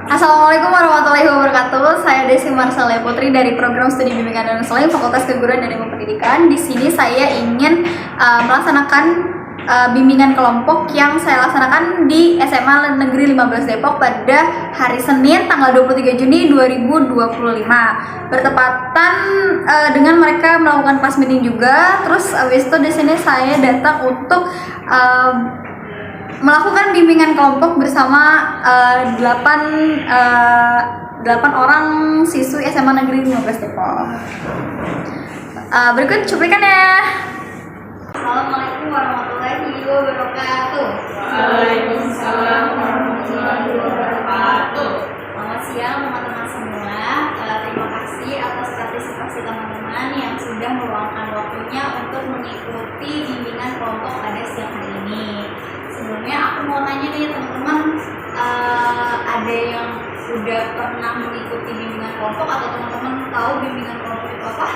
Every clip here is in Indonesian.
Assalamualaikum warahmatullahi wabarakatuh. Saya Desi Marsalia Putri dari Program Studi Bimbingan dan Konseling Fakultas Keguruan dan Ilmu Pendidikan. Di sini saya ingin melaksanakan bimbingan kelompok yang saya laksanakan di SMA Negeri 15 Depok pada hari Senin tanggal 23 Juni 2025. Bertepatan dengan mereka melakukan kelas meeting juga. Terus habis itu di sini saya datang untuk melakukan bimbingan kelompok bersama 8 orang siswi SMA Negeri 15 Depok. Berikut cuplikannya. Assalamualaikum warahmatullahi wabarakatuh. Waalaikumsalam warahmatullahi wabarakatuh. Selamat siang teman-teman semua. Terima kasih atas partisipasi teman-teman yang sudah meluangkan waktunya untuk mengikuti bimbingan kelompok pada siang hari ini. Sebelumnya aku mau tanya nih teman-teman, ada yang udah pernah mengikuti bimbingan kelompok atau teman-teman tahu bimbingan kelompok itu apa?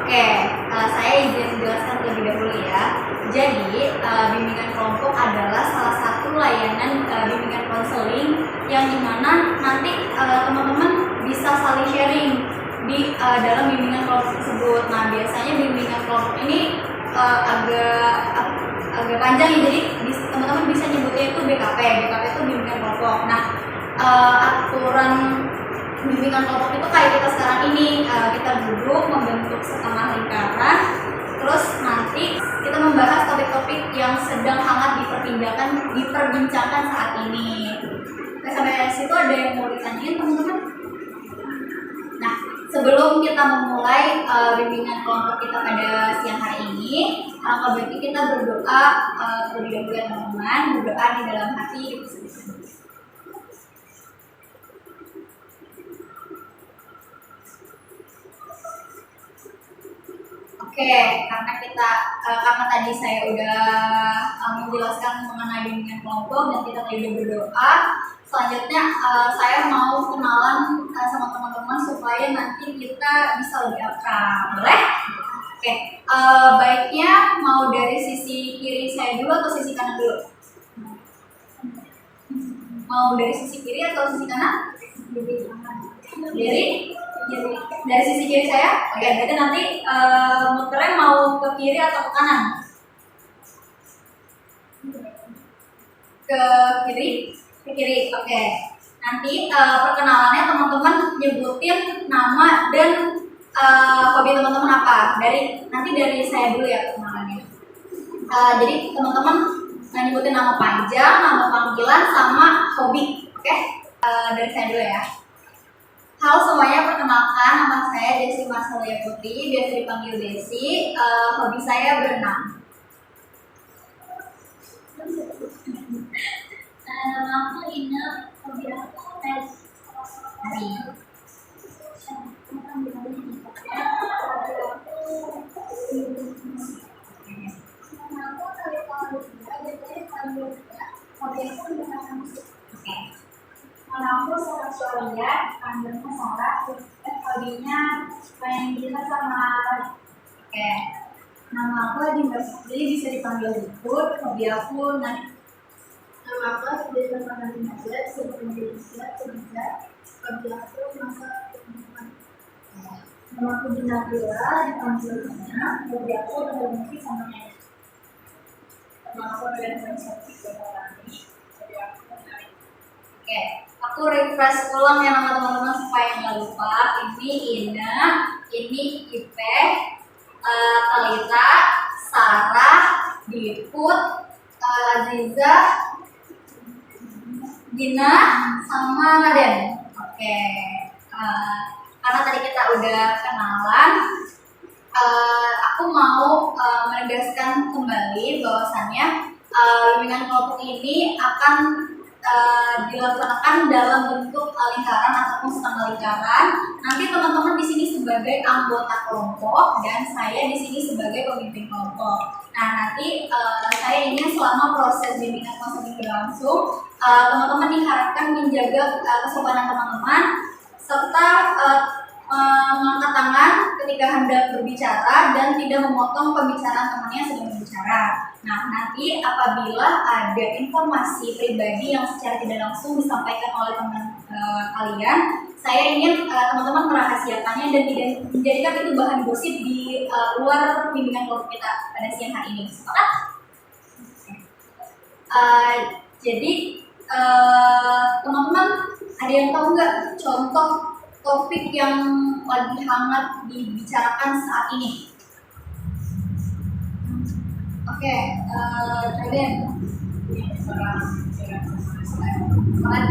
Oke, saya izin jelaskan terlebih dahulu ya. Jadi, bimbingan kelompok adalah salah satu layanan bimbingan konseling yang dimana nanti teman-teman bisa saling sharing di dalam bimbingan kelompok tersebut. Nah, biasanya bimbingan kelompok ini agak panjang ya, jadi teman-teman bisa nyebutnya itu BKP. BKP itu bimbingan kelompok. Nah, aturan bimbingan kelompok itu kayak kita sekarang ini, kita duduk membentuk setengah lingkaran, terus nanti kita membahas topik-topik yang sedang hangat diperbincangkan saat ini. Oke, sampai situ ada yang mau ditanyain teman-teman? Nah, sebelum kita memulai bimbingan kelompok kita pada siang hari ini, alangkah baiknya kita berdoa terlebih dahulu ya teman-teman, berdoa di dalam hati. Oke, karena tadi saya udah menjelaskan mengenai bimbingan kelompok dan kita tadi udah berdoa, selanjutnya saya mau kenalan sama teman-teman supaya nanti kita bisa lebih akrab. Boleh? Oke, baiknya mau dari sisi kiri saya dulu atau sisi kanan dulu? Mau dari sisi kiri atau sisi kanan? Dari sisi kiri saya? Oke, berarti nanti muternya mau ke kiri atau ke kanan? Ke kiri? Ke kiri, oke. Nanti perkenalannya teman-teman nyebutin nama dan hobi teman-teman apa. Nanti dari saya dulu ya perkenalannya. Jadi teman-teman nyebutin nama panjang, nama panggilan, sama hobi. Oke? Dari saya dulu ya. Halo semuanya, perkenalkan nama saya Desi Marsalia Putri, biasa dipanggil Desi. Hobi saya berenang. Nama aku Ina, hobi aku tes hari. Aku seorang suaminya, panggilnya Sarah, hobinya main gitar sama. Oke. Nama aku Adi Mbak bisa dipanggil Liput, hobi aku naik. Nama aku sudah dipanggil Najat, sebagai sebentar, hobi aku masak teman-teman. Nama aku Dinabila, dipanggil Nina, hobi aku bermusik sama nyanyi. Nama aku adalah Fransati Kemalani, hobi aku menari. Oke, aku refresh ulang ya nama teman-teman supaya nggak lupa. Ini Ina, ini Ipeh, Talita, Sarah, Diput, Aziza, Dina, sama Naden. Oke, karena tadi kita udah kenalan, aku mau menegaskan kembali bahwasannya bimbingan kelompok ini akan dilaksanakan dalam bentuk lingkaran ataupun setengah lingkaran. Nanti teman-teman di sini sebagai anggota kelompok dan saya di sini sebagai pemimpin kelompok. Nah, nanti saya ingin selama proses bimbingan konseling berlangsung, teman-teman diharapkan menjaga kesopanan teman-teman serta mengangkat tangan ketika hendak berbicara dan tidak memotong pembicaraan temannya yang sedang berbicara. Nah, nanti apabila ada informasi pribadi yang secara tidak langsung disampaikan oleh teman kalian, saya ingin teman-teman merahasiakannya dan tidak menjadikan itu bahan gosip di luar bimbingan kelompok kita pada siang hari ini. Sepakat? Jadi teman-teman ada yang tahu nggak contoh topik yang lagi hangat dibicarakan saat ini? Oke, Raden.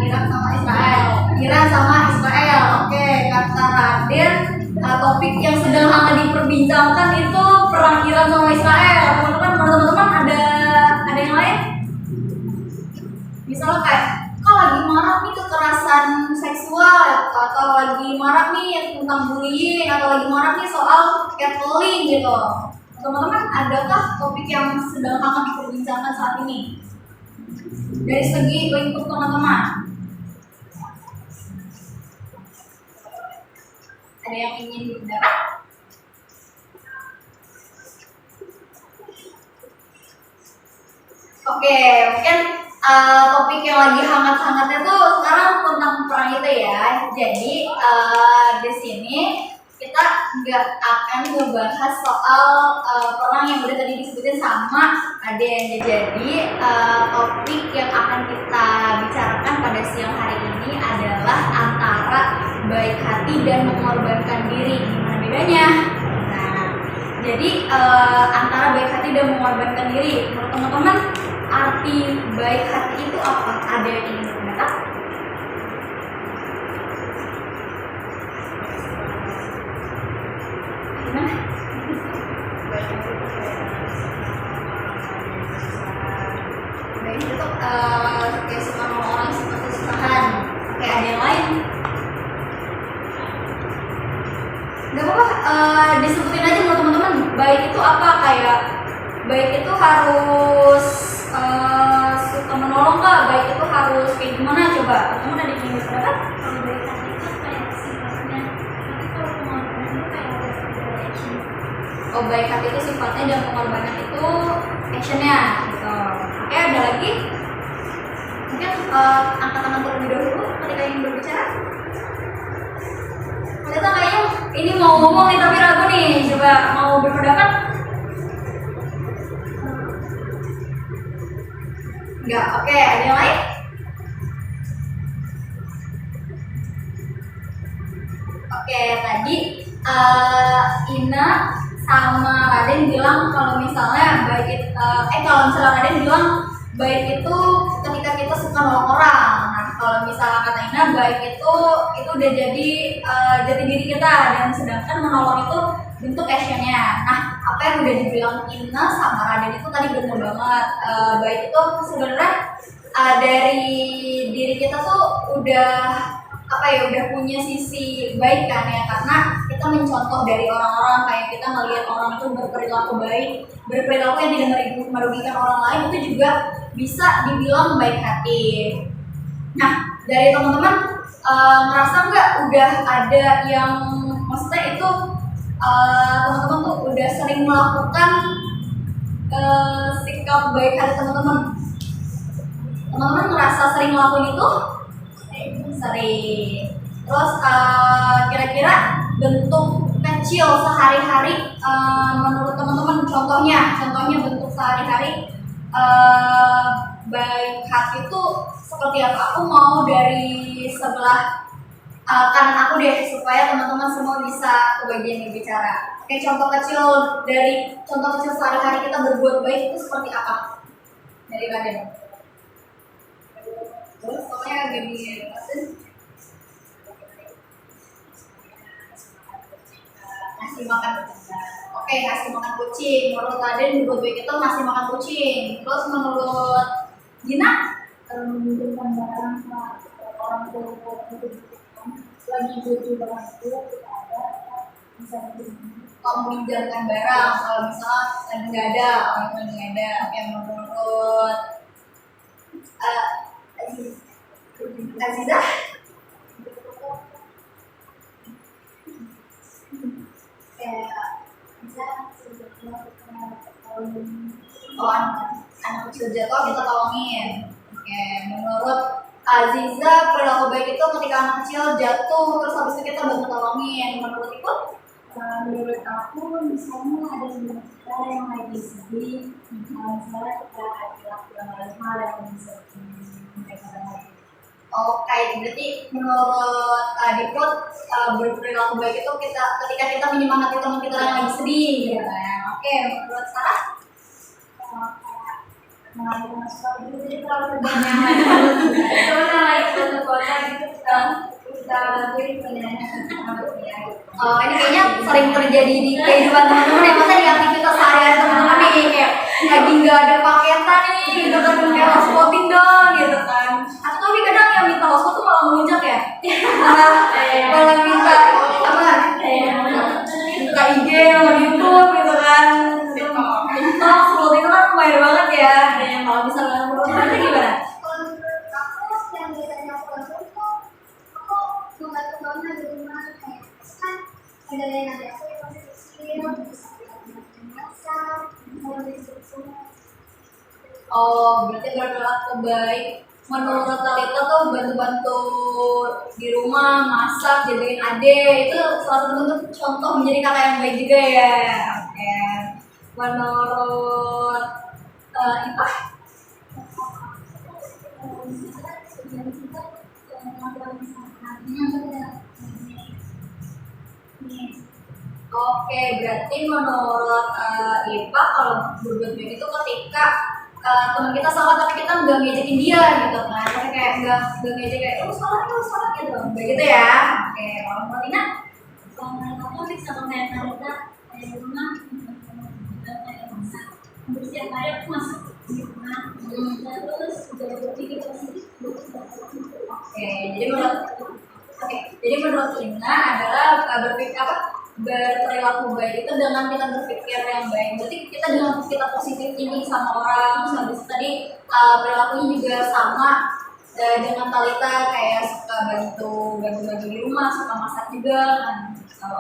Iran sama Israel. Iran sama Israel. Oke, kata Raden, topik yang sedang hangat diperbincangkan itu perang Iran sama Israel. Teman-teman ada yang lain? Misalnya kayak kalau lagi marak nih kekerasan seksual atau lagi marak nih yang tentang bullying atau lagi marak nih soal catcalling gitu. Teman-teman, adakah topik yang sedang hangat diperbincangkan saat ini? Dari segi lingkup teman-teman. Ada yang ingin dibedah? Oke, mungkin topik yang lagi hangat-hangatnya tuh sekarang tentang perang itu ya. Jadi di sini kita nggak akan ngebahas soal perang yang udah tadi disebutin sama Aden. Jadi topik yang akan kita bicarakan pada siang hari ini adalah antara baik hati dan mengorbankan diri. Gimana bedanya? Nah, jadi antara baik hati dan mengorbankan diri, menurut teman-teman arti baik hati itu apa? Ada yang ingin berpendapat? Gimana? Baik itu kayak suka sama orang suka kesusahan. Oke, ada yang lain? Gak apa-apa, disebutin aja sama teman-teman. Baik itu apa? Kayak baik itu harus suka menolong kah? Baik itu harus kayak gimana? Coba teman-teman ada yang ingin berpendapat? Kalau baik hati itu kayak sifatnya, tapi kalau pengorbanan itu kayak ada action. Oh, baik hati itu sifatnya dan pengorbanan itu actionnya gitu. Oke, ada lagi? Mungkin angkat tangan terlebih dahulu ketika ingin berbicara. Ternyata kayaknya ini mau ngomong nih tapi ragu nih. Coba mau berpendapat? Enggak, oke, ada yang lain? Oke, tadi Ina sama Raden bilang kalau misalnya kalau misalnya Raden bilang baik itu ketika kita suka nolong orang. Nah, kalau misalnya kata Ina baik itu udah jadi jati diri kita, dan sedangkan menolong itu bentuk actionnya. Nah, apa yang udah dibilang Ina sama Raden itu tadi benar banget. Baik itu sebenarnya dari diri kita tuh udah punya sisi baik kan ya, karena kita mencontoh dari orang-orang, kayak kita melihat orang itu berperilaku baik, berperilaku yang tidak merugikan orang lain, itu juga bisa dibilang baik hati. Nah, dari teman-teman ngerasa nggak udah ada yang maksudnya itu teman-teman tuh udah sering melakukan sikap baik hati teman-teman? Teman-teman ngerasa sering ngelakuin itu? Sering. Terus kira-kira bentuk kecil sehari-hari menurut teman-teman, contohnya bentuk sehari-hari baik hati itu seperti apa? Aku mau dari sebelah kanan aku deh, supaya teman-teman semua bisa kebagian berbicara. Oke, contoh kecil sehari-hari kita berbuat baik itu seperti apa? Dari Raden. Pokoknya gini, ngasih makan. Oke, ngasih makan kucing. Menurut Raden berbuat baik itu ngasih makan kucing. Terus menurut Gina? Memberikan barang ke orang tua itu lagi butuh barang itu kita ada bisa diberi. Kalau meminjamkan barang, kalau misalnya lagi nggak ada, orang yang nggak ada. Oke, menurut Aziza? Kayak bisa sebetulnya Oh, kecil jatuh kita tolongin. Oke, menurut Aziza perilaku baik itu ketika anak kecil jatuh terus habis itu kita bantu tolongin. Menurut Ibu? Menurut aku misalnya ada teman kita yang lagi sedih, misalnya kita lagi lakukan hal yang bisa mereka bahagia. Oke, berarti menurut Diput berperilaku baik itu ketika kita menyemangati teman kita yang lagi sedih, gitu ya. Oke, menurut Sarah? Mengalami sesuatu itu jadi terlalu kebanyakan. Karena lagi satu kota gitu kita beri pendanaan ya. Ini kayaknya sering terjadi di kehidupan teman-teman ya, masa di aktivitas sehari-hari teman-teman nih kayak lagi nggak ada paketan nih gitu kan, kayak hotspotting dong gitu kan, atau tapi kadang yang minta hotspot tuh malah melunjak ya, malah minta apa, minta IG sama YouTube gitu kan, hotspot itu kan lumayan banget ya, kalau misalnya menurut mereka gimana? Kalau menurut aku yang biasanya aku lakukan tuh aku membantu mama di rumah kayak kan ada yang ada aku yang masih kecil bisa masak mau disuruh. Oh, berarti berperilaku baik. Menurut Talita tuh bantu-bantu di rumah, masak, jagain ade, itu salah satu bentuk contoh menjadi kakak yang baik juga ya. Oke. Menurut Ipa? Oke, berarti menurut Ipa kalau berbuat baik itu ketika teman kita salah tapi kita nggak ngejekin dia gitu kan, tapi kayak nggak ngejek kayak lu salah gitu, kayak gitu ya. Oke, kalau menurut Ina? Kalau menurut aku sih sama kayak Talita kayak di rumah kayak masak untuk setiap hari aku masak di rumah terus juga berpikir positif. Jadi menurut Ina adalah berperilaku baik itu dengan kita berpikir yang baik. Berarti kita dengan kita positif ini sama orang, terus habis itu tadi perilakunya juga sama dengan Talita kayak suka bantu di rumah, suka masak juga kan.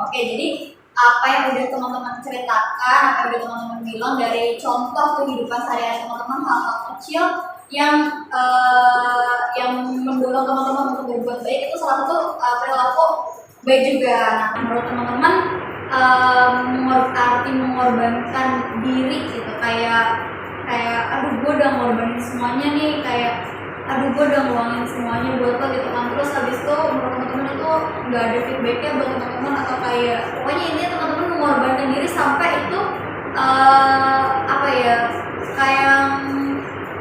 Oke, jadi apa yang udah teman-teman ceritakan, apa yang udah teman-teman bilang dari contoh kehidupan sehari-hari teman-teman, hal-hal kecil yang mendorong teman-teman untuk berbuat baik itu salah satu perilaku baik juga. Nah, menurut teman-teman arti mengorbankan diri gitu, kayak aduh gue udah ngorbanin semuanya nih, kayak aduh gue udah ngeluangin semuanya buat lo gitu kan, terus habis itu menurut teman-teman itu nggak ada feedbacknya buat teman-teman, atau kayak pokoknya intinya teman-teman mengorbankan diri sampai itu apa ya, kayak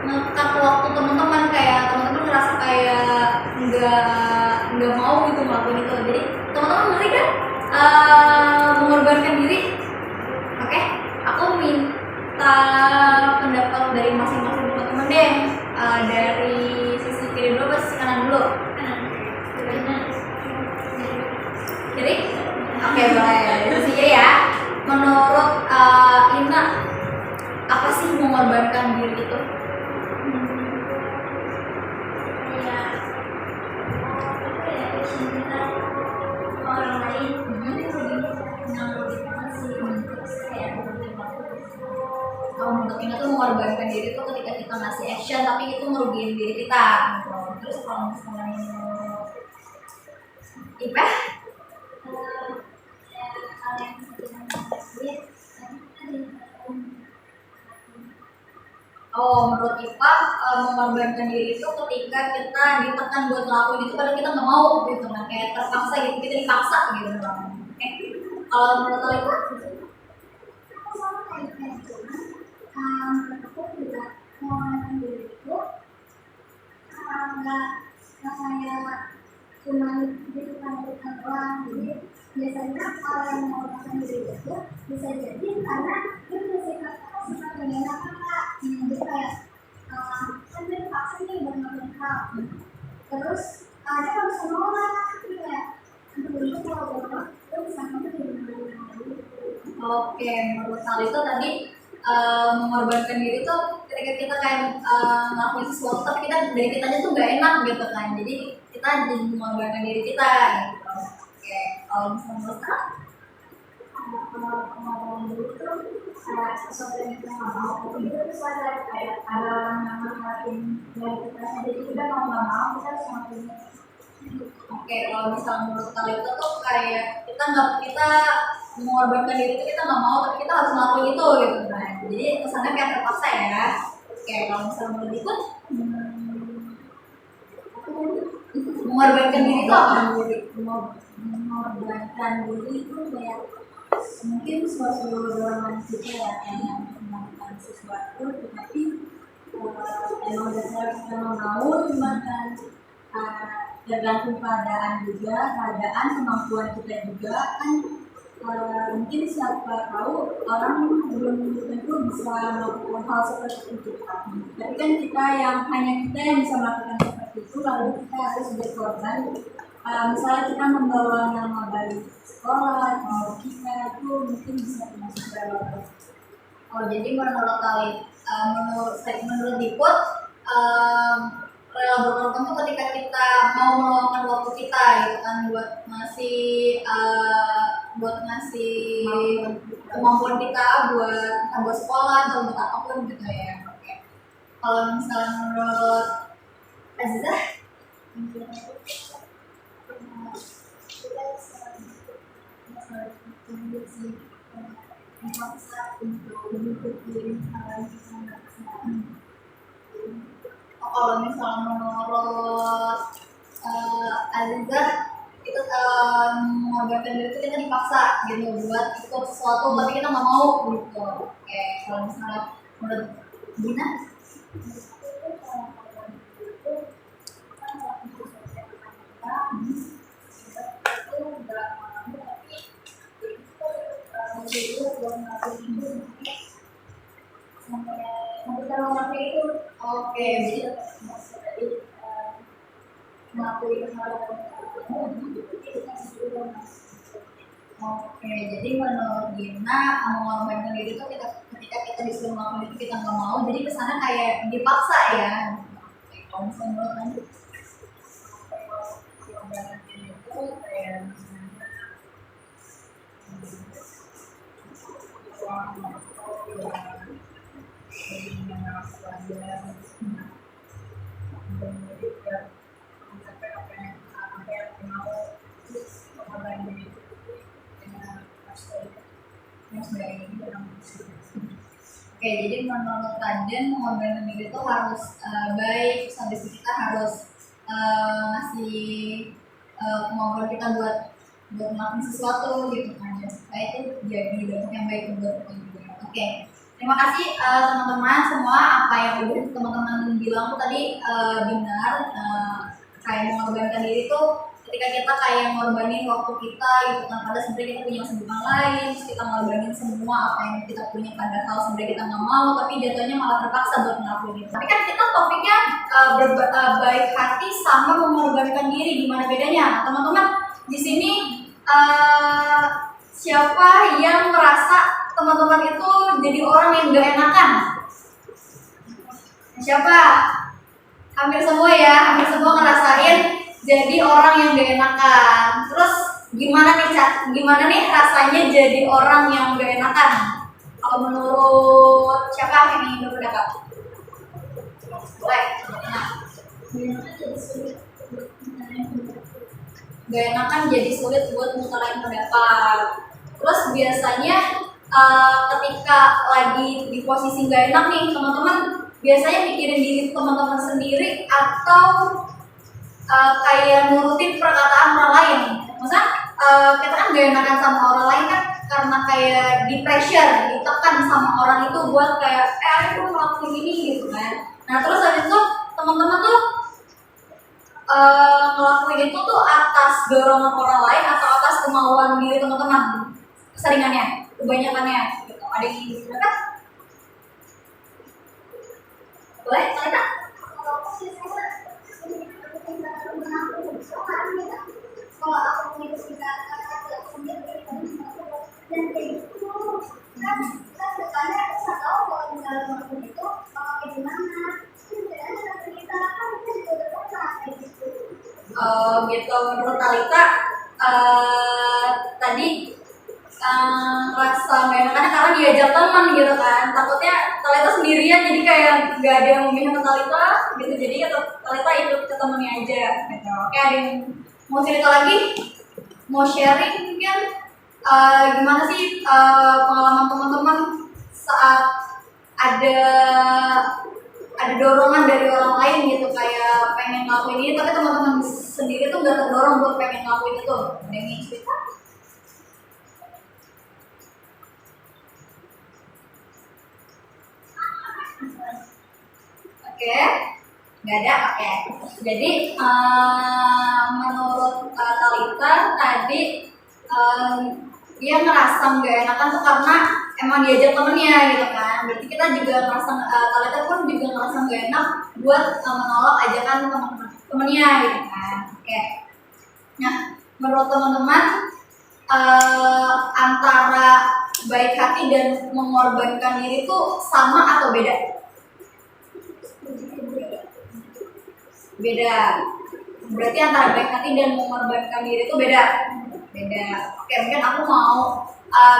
ngekat waktu teman-teman, kayak teman-teman ngerasa kayak nggak mau gitu ngelakuin itu. Jadi teman-teman ngeri kan mengorbankan diri. Oke, aku minta pendapat dari masing-masing teman-teman deh. Dari sisi kiri dulu atau sisi kanan dulu? Kiri? Oke, boleh. Dari sisi kiri ya. Menurut Ina, apa sih mengorbankan diri itu? Orang lain Kalau menurut Ina tuh mengorbankan diri itu ketika kita ngasih action tapi itu merugikan diri kita gitu. Terus kalau misalnya Ipa? Oh, menurut Ipa mengorbankan diri itu ketika kita ditekan buat ngelakuin itu padahal kita nggak mau gitu kan, kayak terpaksa gitu, kita dipaksa gitu kan. Oke. Kalau menurut Ipa? aku sama kayak aku juga mau diri itu nggak kayak cuma bukan orang, jadi biasanya kalau yang mau makan diri itu bisa jadi karena dia punya sifat menyenangkan kak, jadi kayak kan dia dipaksa nih buat ngelakuin hal, terus dia kalau sama orang tapi kayak untuk itu kalau orang itu bisa kamu jadi Oke, menurut Talita tadi mengorbankan diri tuh ketika kita kayak ngelakuin sesuatu tapi kita dari kitanya tuh gak enak gitu kan, jadi kita jadi mengorbankan diri kita gitu. Oke, kalau misalnya menurut pengalaman dulu tuh kayak sesuatu yang kita nggak mau tapi kita tuh sadar kayak ada orang yang ngeliatin dari kita sendiri kita mau nggak mau kita harus ngelakuin. Oke, kalau misalnya menurut kalian tuh kayak kita mengorbankan diri itu kita nggak mau tapi kita harus ngelakuin itu gitu kan. Jadi kesannya kayak terpaksa ya. Oke, kalau misalnya menurut itu mengorbankan diri itu apa? Mengorbankan diri itu kayak mungkin suatu dorongan kita ya yang melakukan sesuatu tetapi emang dasar kita mau cuma kan tergantung keadaan juga keadaan kemampuan kita juga kan mungkin siapa tahu orang belum tentu bisa melakukan hal seperti itu tapi kan hanya kita yang bisa melakukan seperti itu lalu kita harus berkorban misalnya kita membawa nama baik sekolah atau kita itu mungkin bisa masuk dalam. Oh, jadi menurut kalian, menurut Diput, rela berkorban itu ketika kita mau meluangkan waktu kita gitu kan buat ngasih kemampuan kita buat sekolah atau buat apapun gitu ya. Oke. Kalau misalnya menurut Azizah, kalau misalnya menurut Azizah itu mengorbankan diri itu kita dipaksa gitu buat ikut sesuatu tapi kita nggak mau gitu. Oke, kalau misalnya menurut Dina, oke, jadi oke, jadi menurut Dina mengorbankan diri itu ketika kita disuruh melakukan itu kita nggak mau, jadi kesana kayak dipaksa ya. Oke, kalau misalnya menurut Anda, mengorbankan diri itu kayak Oke, jadi menurut Raden mengorbankan diri itu harus baik, sampai kita harus ngasih kemampuan kita buat melakukan sesuatu gitu kan, supaya itu jadi dampak yang baik untuk kita juga. Oke, terima kasih teman-teman semua, apa yang udah teman-teman bilang tuh tadi benar. Kayak mengorbankan diri itu ketika kita kayak ngorbanin waktu kita gitu kan, padahal sebenarnya kita punya kesibukan lain, terus kita ngorbanin semua apa yang kita punya padahal sebenarnya kita nggak mau, tapi jatuhnya malah terpaksa buat ngelakuin itu. Tapi kan kita topiknya baik hati sama mengorbankan diri, gimana bedanya teman-teman? Di sini siapa yang merasa teman-teman itu jadi orang yang gak enakan? Siapa? Hampir semua ya, hampir semua ngerasain jadi orang yang gak enakan. Terus gimana nih rasanya jadi orang yang gak enakan? Kalau menurut siapa ini udah berdekat? Boleh. Gak enakan jadi sulit buat ngutarain pendapat. Terus biasanya ketika lagi di posisi gak enak nih teman-teman, biasanya mikirin diri teman-teman sendiri atau kayak nurutin perkataan orang lain. Maksudnya kita kan gak enakan sama orang lain kan karena kayak di pressure, ditekan sama orang itu buat kayak aku ngelakuin ini gitu kan. Nah terus habis itu teman-teman tuh ngelakuin itu tuh atas dorongan orang lain atau atas kemauan diri teman-teman? Keseringannya, kebanyakannya gitu. Ada yang ingin berdekat? Boleh, Salita? Kalau aku punya kesibukan sendiri dan kayak gitu kan depannya aku nggak tahu kalau misalnya ngelakuin itu kayak gimana kita kan kita juga udah pernah kayak gitu. Gitu menurut Salita tadi ngerasa gak enakan karena diajak teman gitu kan, takutnya Talita sendirian jadi kayak gak ada yang memihak ke Talita gitu, jadi ya Talita ikut ke temennya aja gitu. Oke, ada yang mau cerita lagi, mau sharing mungkin gimana sih pengalaman teman-teman saat ada dorongan dari orang lain gitu kayak pengen ngelakuin ini tapi teman-teman sendiri tuh gak terdorong buat pengen ngelakuin itu. Ada yang ingin cerita? Oke, nggak ada. Oke, jadi menurut Talita tadi dia ngerasa nggak enakan tuh karena emang diajak temennya gitu kan. Berarti kita juga ngerasa Talita pun juga ngerasa nggak enak buat menolak ajakan temennya gitu kan. Oke, nah menurut teman-teman antara baik hati dan mengorbankan diri itu sama atau beda? Beda. Berarti antara baik hati dan mengorbankan diri itu beda. Beda. Oke, mungkin aku mau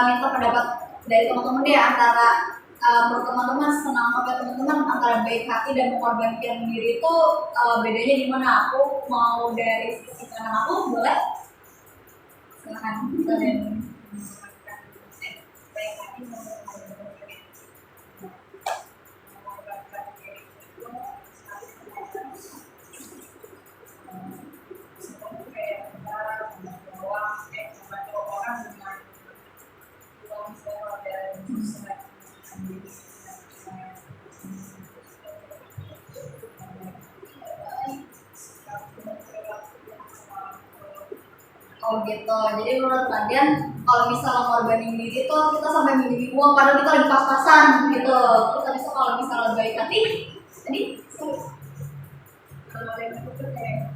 minta pendapat dari teman-teman deh antara menurut teman-teman senang apa teman-teman antara baik hati dan mengorbankan diri itu bedanya di mana? Aku mau dari sisi kanan aku, boleh? Silakan. Baik hati Oh gitu, jadi menurut kalian kalau misalnya ngorbanin diri tuh kita sampai minjemin uang padahal kita lagi pas-pasan gitu. Kita bisa kalau misalnya baik hati, tadi kalau yang itu kayak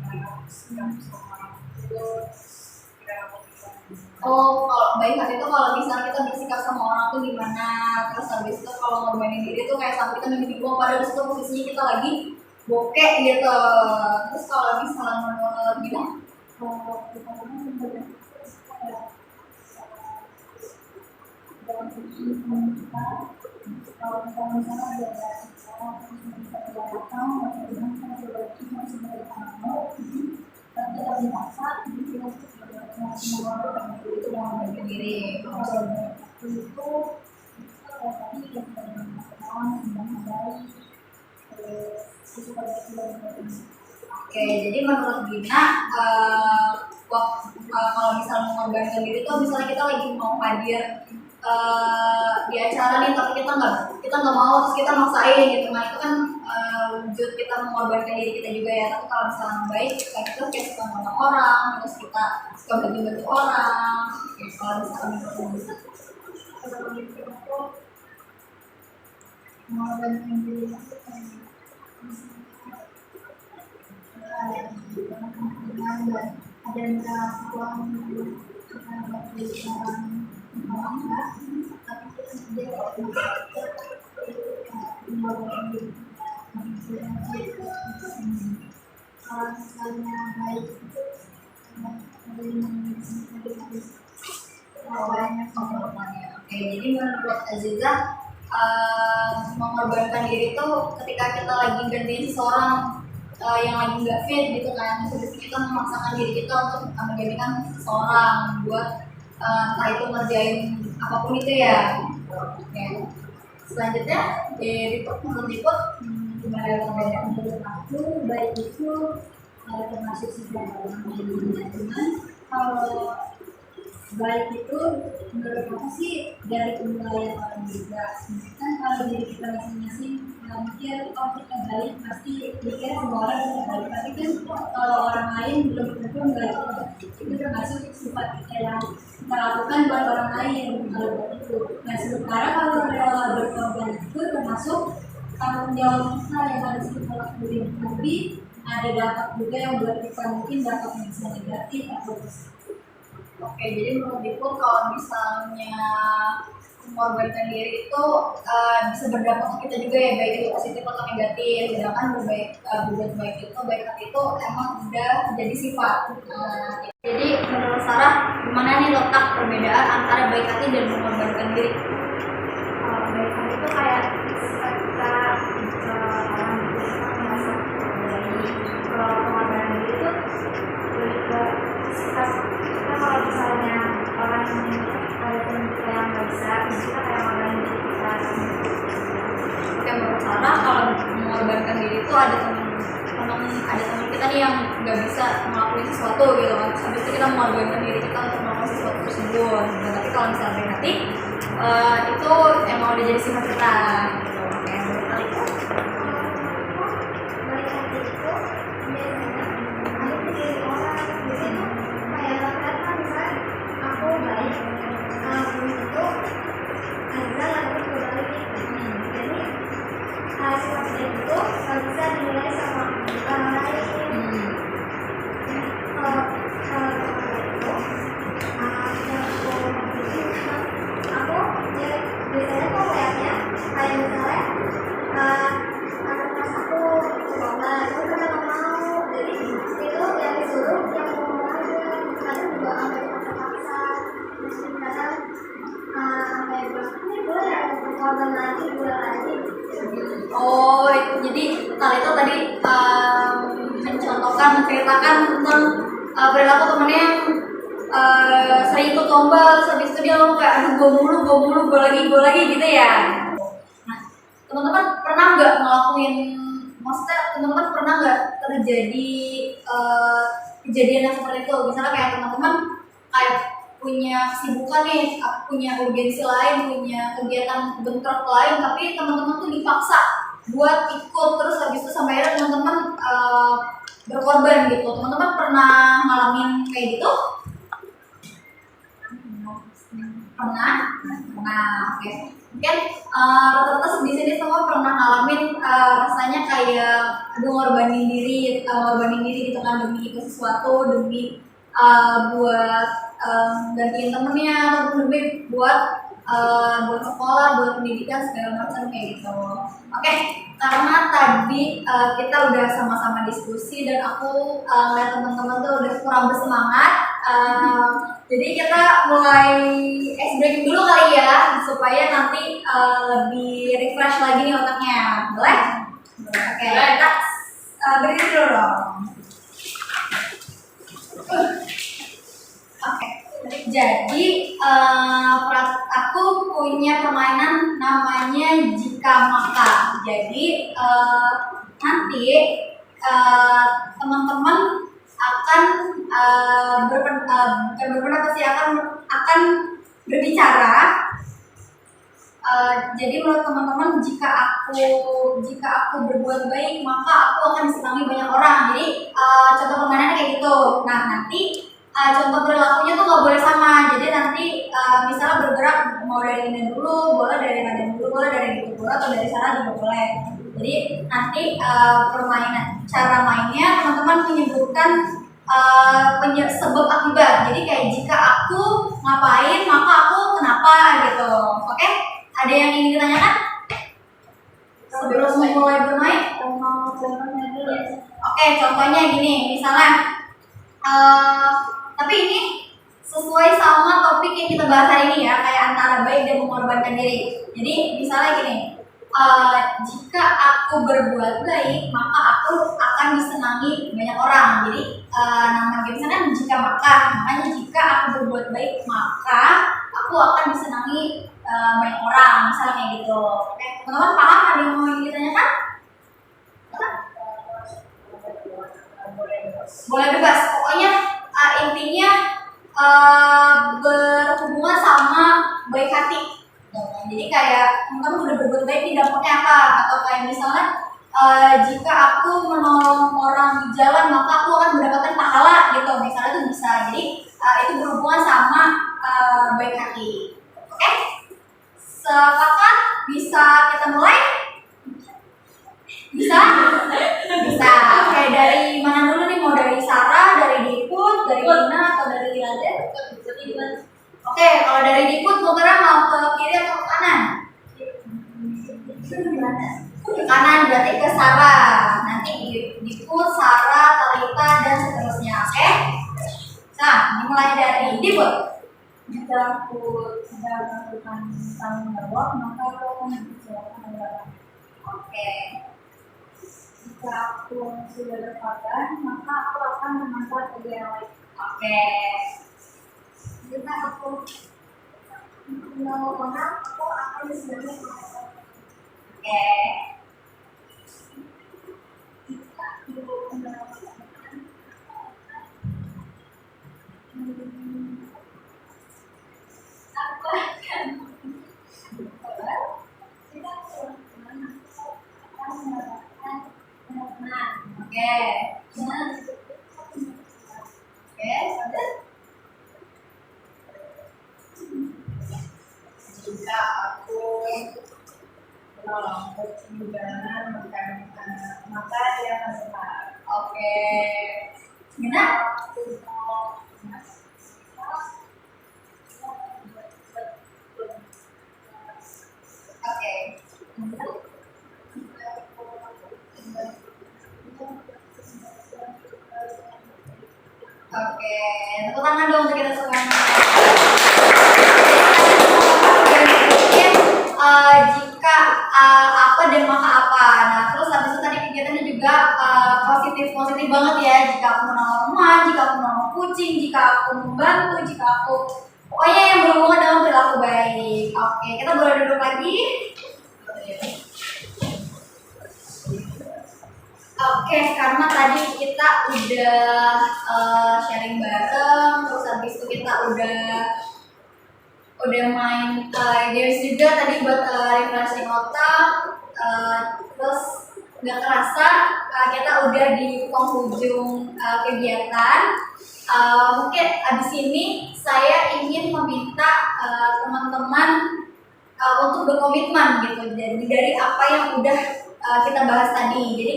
oh kalau baik hati itu kalau misalnya kita bersikap sama orang tuh gimana, terus habis itu kalau ngorbanin diri tuh kayak sampai kita minjemin uang padahal disitu posisinya kita lagi bokeh gitu. Terus kalau misalnya menurut gimana? Sendiri. Oke, jadi menurut Gina, kalau misalnya mengorbankan diri tuh misalnya kita lagi mau hadir di acara nih, tapi kita nggak mau, terus kita maksain gitu, nah itu kan wujud kita mengorbankan diri kita juga ya. Tapi kalau misalnya baik, kayak kita kayak suka nolong orang, terus kita suka bantu orang. Oke, kalau misalnya bisa mengorbankan diri ada yang uang kalau misalnya baik oke, jadi menurut Aziza mengorbankan diri itu ketika kita lagi gantiin seseorang yang lagi nggak fit gitu kan, terus kita memaksakan diri kita untuk menjadikan seseorang buat entah itu ngerjain apapun itu ya. Oke. Selanjutnya di menurut Diput gimana perbedaan? Menurut aku baik itu termasuk sifat orang lain, cuman kalau baik itu menurut aku sih dari penilaian orang juga. Kan kalau diri kita masing-masing mikir oh kita baik pasti pikir semua orang bisa baik, tapi kan kalau orang lain belum tentu baik. Itu termasuk sifat kita yang kita lakukan buat orang lain itu. Nah sementara kalau rela berkorban itu termasuk tanggung jawab kita yang harus kita lakuin, tapi ada dampak juga yang buat kita mungkin dampak yang bisa negatif atau positif. Oke, jadi menurut Diput kalau misalnya mengorbankan diri itu bisa berdampak ke kita juga ya, baik itu positif atau negatif. Sedangkan berbuat baik itu, baik hati itu emang udah jadi sifat. Jadi menurut Sarah, gimana nih letak perbedaan antara baik hati dan mengorbankan diri? Baik hati itu kayak ketika orang itu merasa dari pengorbanan diri itu lebih ke sikap kita. Kalau misalnya orang yang ada teman kita yang nggak bisa, kita kayak ngorbanin diri kita. Oke, menurut Sarah kalau mengorbankan diri itu ada teman kita nih yang nggak bisa melakukan sesuatu gitu kan, habis itu kita mengorbankan diri kita untuk melakukan sesuatu tersebut. Nah, tapi kalau misalnya baik hati itu emang udah jadi sifat kita gitu. Oke, menurut Alika? Baik hati itu biasanya ada di diri orang. Jadi itu kayak rata-rata misalnya aku baik, belum tentu ada yang berbalik. Jadi sifat baik itu nggak bisa dinilai sama orang lain. Kalau itu aku ya biasanya kok lihatnya kayak misalnya anak kelas aku sekolah itu kadang nggak mau, jadi itu yang disuruh yang mau aja, kadang juga sampai paksa-paksa, terus kadang sampai bilang ini boleh ya berkorban lagi boleh lagi. Oh, jadi kali itu tadi menceritakan tentang perilaku temennya yang sering ikut lomba, terus habis itu dia ngomong kayak aduh gue lagi gitu ya. Nah, teman-teman pernah nggak ngelakuin, maksudnya teman-teman pernah nggak terjadi kejadian yang seperti itu? Misalnya kayak teman-teman kayak punya kesibukan nih, punya urgensi lain, punya kegiatan bentrok lain, tapi teman-teman tuh dipaksa buat ikut, terus habis itu sampai akhirnya teman-teman berkorban gitu. Teman-teman pernah ngalamin kayak gitu? Pernah? Oke. Mungkin rata-rata di sini semua pernah ngalamin rasanya kayak aduh ngorbanin diri gitu kan, demi sesuatu, demi buat gantiin temennya, atau demi buat sekolah, buat pendidikan segala macam kayak gitu. Oke, karena tadi kita udah sama-sama diskusi dan aku lihat teman-teman tuh udah kurang bersemangat, jadi kita mulai ice breaking dulu kali ya, supaya nanti lebih refresh lagi nih otaknya. Boleh? Oke, kita berdiri dulu dong. Oke, jadi aku punya permainan namanya jika maka. Jadi nanti teman-teman akan akan berbicara. Jadi menurut teman-teman jika aku berbuat baik maka aku akan disenangi banyak orang. Jadi contoh permainannya kayak gitu. Nah nanti contoh perilakunya tuh nggak boleh sama. Jadi nanti misalnya bergerak mau dari ini dulu, boleh dari Nadia dulu, boleh dari itu dulu, atau dari Sarah juga boleh. Jadi nanti cara mainnya teman-teman menyebutkan sebab akibat. Jadi kayak jika aku ngapain maka aku kenapa gitu. Oke? Ada yang ingin ditanyakan? Sebelum mulai bermain? Oke, contohnya gini, misalnya tapi ini sesuai sama topik yang kita bahas hari ini ya, kayak antara baik dan mengorbankan diri. Jadi misalnya gini, jika aku berbuat baik maka aku akan disenangi banyak orang. Jadi nama gamesnya kan jika maka, makanya jika aku berbuat baik maka aku akan disenangi banyak orang, misalnya kayak gitu. Oke, teman-teman paham? Ada yang mau ditanyakan? Boleh bebas, pokoknya intinya berhubungan sama baik hati. Jadi kayak teman-teman udah berbuat baik ini dampaknya apa? Atau kayak misalnya jika aku menolong orang di jalan maka aku akan mendapatkan pahala gitu. Misalnya itu bisa. Jadi itu berhubungan sama baik hati. Oke? Sepakat? Bisa kita mulai? Bisa? Bisa. Oke, dari mana dulu nih? Mau dari Sarah, dari Diput, dari Lina, atau dari Nadia? Oke, kalau dari Diput, muternya mau ke kiri atau ke kanan? Ke kanan, berarti ke Sarah. Nanti Diput, Sarah, Talita, dan seterusnya. Oke? Nah, dimulai dari Dibut. Jika aku tidak melakukan tanggung jawab, maka aku akan mengecewakan orang. Oke. Jika aku sudah berkorban, maka aku akan memanfaat bagi yang lain. Oke. Jika aku mau menang, aku akan sebagai Oke. jika aku mendapatkan aku akan jika aku akan mendapatkan penampilan. Oke. Dengan Oke. Ada? Jika aku menolong jangan makan maka dia akan senang. Oke. Gina? Oke. Oke. Tepuk tangan dong untuk kita semuanya. Jika apa dan maka apa. Nah, terus habis itu tadi kegiatannya juga positif banget ya. Jika aku menolong teman, jika aku menolong kucing, jika aku membantu, jika aku pokoknya yang berhubungan dengan perilaku baik. Oke, kita boleh duduk lagi. Oke, karena tadi kita udah sharing bareng, terus habis itu kita udah main games juga tadi buat refreshing otak, terus nggak kerasa kita udah di penghujung kegiatan. Mungkin abis ini saya ingin meminta teman-teman untuk berkomitmen gitu dari apa yang udah kita bahas tadi. Jadi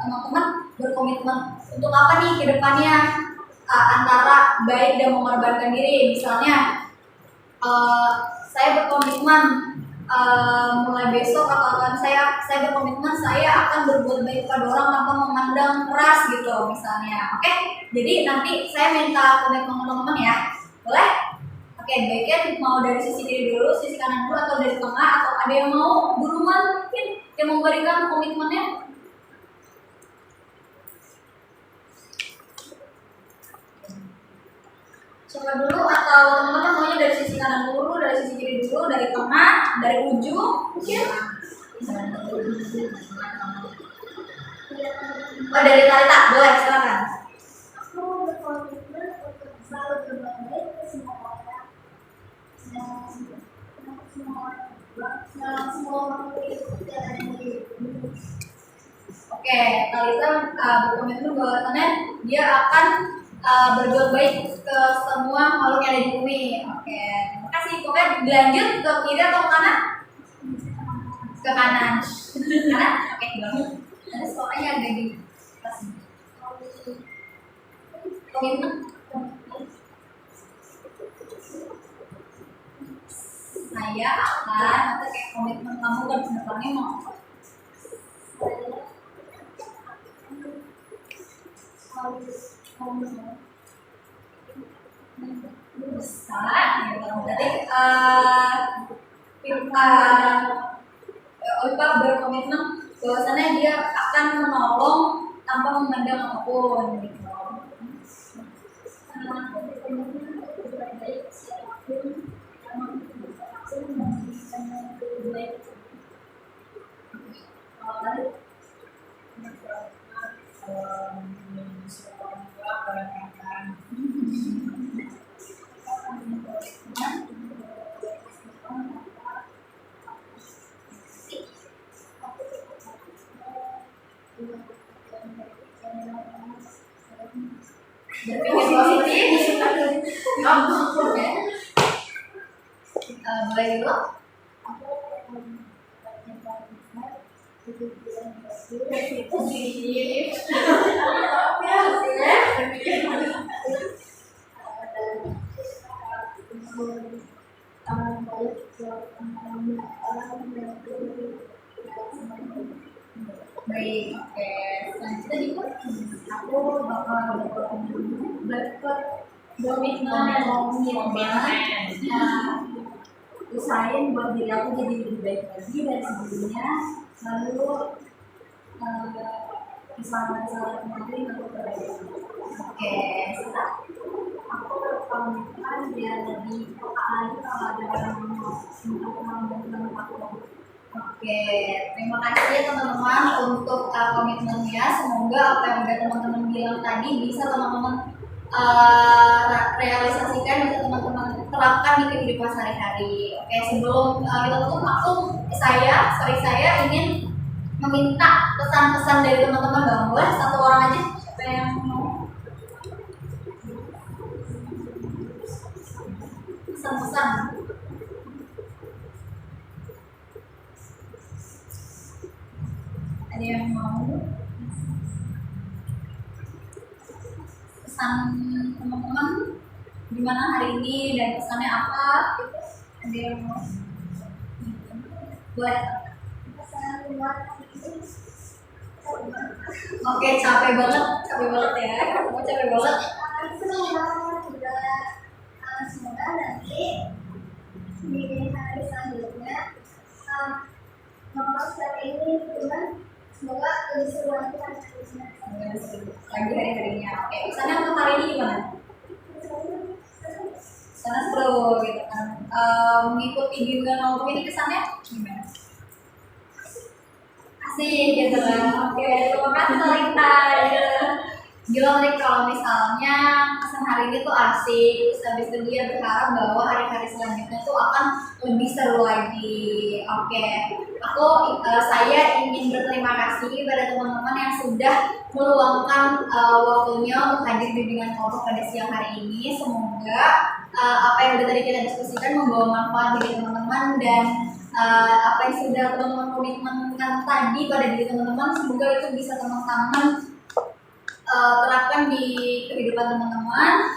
teman-teman berkomitmen untuk apa nih ke depannya, antara baik dan mengorbankan diri. Misalnya saya berkomitmen mulai besok atau akan saya berkomitmen saya akan berbuat baik pada orang tanpa memandang ras gitu misalnya. Oke, jadi nanti saya minta komitmen teman-teman ya, boleh? Oke, baiknya mau dari sisi kiri dulu, sisi kanan dulu, atau dari tengah, atau ada yang mau duluan mungkin yang memberikan komitmennya? Coba dulu, atau teman-teman maunya dari sisi kanan dulu, dari sisi kiri dulu, dari tengah, dari ujung mungkin? Oh, dari Talita, boleh, silakan. aku berkomitmen untuk selalu berbuat baik ke semua orang dan semua makhluk hidup yang ada di bumi. Oke, Talita berkomitmen bahwasannya dia akan berbuat baik ke semua makhluk yang ada di bumi. Oke, terima kasih. Pokoknya dilanjut ke kiri atau ke kanan? Ke kanan. Kanan? Oke, dilanjut. Nanti soalnya ada di atas. Komitmen. Saya akan nanti kayak komitmen kamu kan sebenarnya mau apa? Besar gitu. Berarti Opa berkomitmen bahwasannya dia akan menolong tanpa memandang apapun gitu. Berpikir positif. Oke. Boleh dulu. Baik, Oke, selanjutnya di aku bakal dapat komitmen. Usahain buat diri aku jadi lebih baik lagi dari sebelumnya, lalu kesalahan-kesalahan kemarin aku perbaiki. Oke, Aku komitmen biar lebih peka lagi kalau ada orang untuk membantu aku. Oke, terima kasih ya teman-teman untuk komitmennya. Semoga apa yang udah teman-teman bilang tadi bisa teman-teman realisasikan, bisa teman-teman terapkan di kehidupan sehari-hari. Oke, sebelum kita tutup, saya ingin meminta pesan-pesan dari teman-teman. Bang, boleh satu orang aja, siapa yang mau? Pesan-pesan. Ada yang mau pesan teman-teman gimana hari ini dan pesannya apa gitu? Ada yang mau? Boleh. Oke, capek banget ya, kamu capek banget. Semoga nanti di hari selanjutnya ngomong seperti ini cuman semoga lebih seru lagi Lagi hari-harinya. Oke, pesannya untuk hari ini gimana? Sana seru gitu kan. Mengikuti bimbingan kelompok ini kesannya gimana? Asik gitu kan. Oke, terima kasih Talita. Gila nih kalau misalnya kesan hari ini tuh asik, terus habis itu dia berharap bahwa hari-hari selanjutnya tuh akan lebih seru lagi. Oke, saya ingin berterima kasih pada teman-teman yang sudah meluangkan waktunya untuk hadir di bimbingan kelompok pada siang hari ini. Semoga apa yang udah tadi kita diskusikan membawa manfaat bagi teman-teman, dan apa yang sudah teman-teman komitmenkan tadi pada diri teman-teman, semoga itu bisa teman-teman terapkan di kehidupan teman-teman.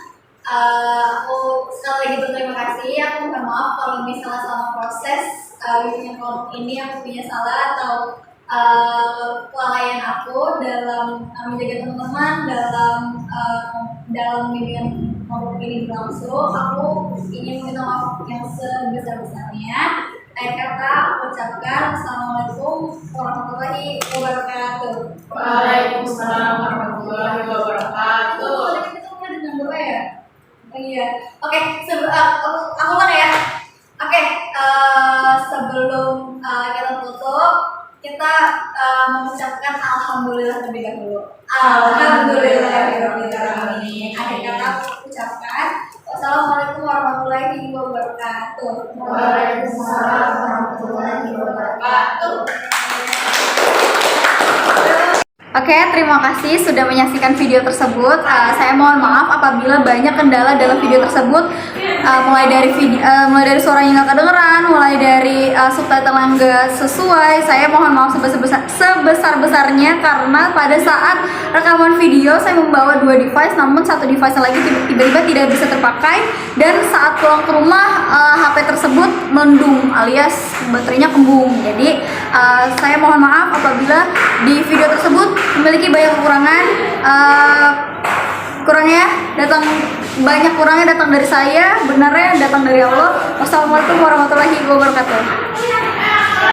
Aku sekali lagi berterima kasih. Aku minta maaf kalau misalnya selama proses bimbingan kelompok ini aku punya salah atau kelalaian aku dalam menjaga teman-teman dalam bimbingan kelompok ini berlangsung. Aku ingin meminta maaf yang sebesar-besarnya. Akhir kata aku ucapkan Assalamualaikum warahmatullahi wabarakatuh. Waalaikumsalam warahmatullahi wabarakatuh. Kita mulai dengan doa ya. Iya. Oke, aku kan ya. Oke, sebelum kita tutup, kita mengucapkan alhamdulillah terlebih dahulu. Alhamdulillahirobbilalamin. Akhir kata aku ucapkan wassalamualaikum warahmatullahi wabarakatuh. Waalaikumsalam warahmatullahi wabarakatuh. Oke, terima kasih sudah menyaksikan video tersebut. Saya mohon maaf apabila banyak kendala dalam video tersebut, mulai dari suaranya nggak kedengeran, mulai dari subtitle yang nggak sesuai. Saya mohon maaf sebesar-besarnya karena pada saat rekaman video saya membawa 2 device, namun satu device lagi tiba-tiba tidak bisa terpakai, dan saat pulang ke rumah HP tersebut mendung alias baterainya kembung. Jadi saya mohon maaf apabila di video tersebut memiliki banyak kekurangan. Kurangnya datang dari saya, benarnya datang dari Allah. Wassalamualaikum warahmatullahi wabarakatuh.